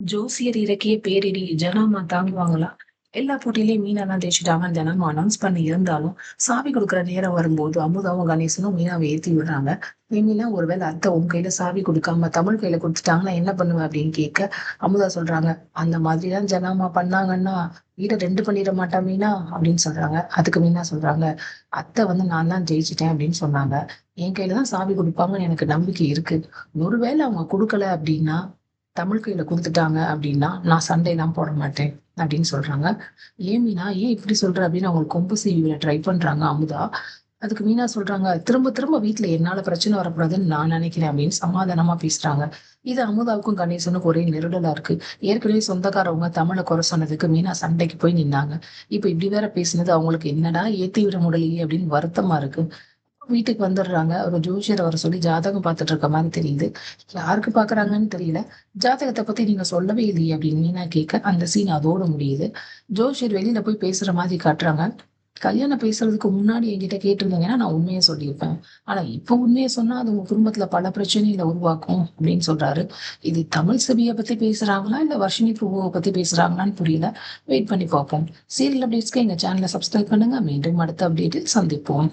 ஜோசியர் இறக்கிய பேரிடி ஜனாமா தாங்குவாங்களா? எல்லா போட்டியிலயும் மீனா தான் ஜெயிச்சுட்டாங்கன்னு தினமும் அனௌன்ஸ் பண்ணி இருந்தாலும், சாவி குடுக்குற நேரம் வரும்போது அமுதாவும், கணேசனும் மீனாவ ஏத்தி விடுறாங்க. மீனா ஒருவேளை அத்தை உன் கையில சாவி குடுக்காம தமிழ் கையில குடுத்துட்டாங்கன்னா என்ன பண்ணுவ? அப்படின்னு கேட்க, அமுதா சொல்றாங்க, அந்த மாதிரிலாம் ஜனாமா பண்ணாங்கன்னா, வீட 2 பண்ணிட மாட்டா மீனா? அப்படின்னு சொல்றாங்க. அதுக்கு மீனா சொல்றாங்க, அத்தை வந்து நான் தான் ஜெயிச்சுட்டேன் அப்படின்னு சொன்னாங்க. என் கையில தான் சாவி குடுப்பாங்கன்னு எனக்கு நம்பிக்கை இருக்கு. ஒருவேளை அவங்க குடுக்கல அப்படின்னா, தமிழ் கையில குடுத்துட்டாங்க அப்டின்னா, நான் சண்டைலாம் போட மாட்டேன் அப்டின்னு சொல்றாங்க. ஏன் மீனா? ஏன் இப்டி சொல்ற? அப்டின்னு அவங்களுக்கு கொம்பு சீவி விட ட்ரை பண்றாங்க அமுதா. அதுக்கு மீனா சொல்றாங்க, திரும்ப திரும்ப வீட்ல என்னால பிரச்சனை வரக்கூடாதுன்னு நான் நெனைக்கிறேன் அப்டின்னு சமாதானமா பேசுறாங்க. இது அமுதாவுக்கும் கணேசனுக்கும் ஒரே நெருடலா இருக்கு. ஏற்கனவே சொந்தக்காரவங்க தமிழ குறை சொன்னதுக்கு மீனா சண்டைக்கு போய் நின்னாங்க. இப்ப இப்டி வேற பேசுனது அவங்களுக்கு என்னடா ஏத்தி விட முடியலையே அப்டின்னு வருத்தமா இருக்கு. வீட்டுக்கு வந்துடுறாங்க. ஒரு ஜோசியர வர சொல்லி ஜாதகம் பார்த்துட்டு இருக்க மாரி தெரியுது. யாருக்கு பார்க்குறாங்கன்னு தெரியல. "ஜாதகத்த பத்தி நீங்க சொல்லவே இல்லையே" அப்படின்னு மீனா கேட்க, அந்த சீன் அதோட முடியுது. ஜோசியர் வெளியில போய் பேசுற மாதிரி காட்டுறாங்க. "கல்யாணம் பேசுறதுக்கு முன்னாடி என்கிட்ட கேட்டிருந்தீங்கன்னா, நான் உண்மைய சொல்லியிருப்பேன். ஆனா இப்ப உண்மைய சொன்னா, அது உங்க குடும்பத்துல பல பிரச்சனைகள உருவாக்கும்" அப்படின்னு சொல்றாரு. இது தமிழ் செவிய பத்தி பேசுறாங்களா? இல்ல வர்ஷினி பிரபுவ பத்தி பேசுறாங்களான்னு புரியல. வெயிட் பண்ணி பார்ப்போம். சீரியல் அப்டேட்ஸ்க்கு எங்க சேனல சப்ஸ்கிரைப் பண்ணுங்க. மீண்டும் அடுத்த அப்டேட்டில் சந்திப்போம்.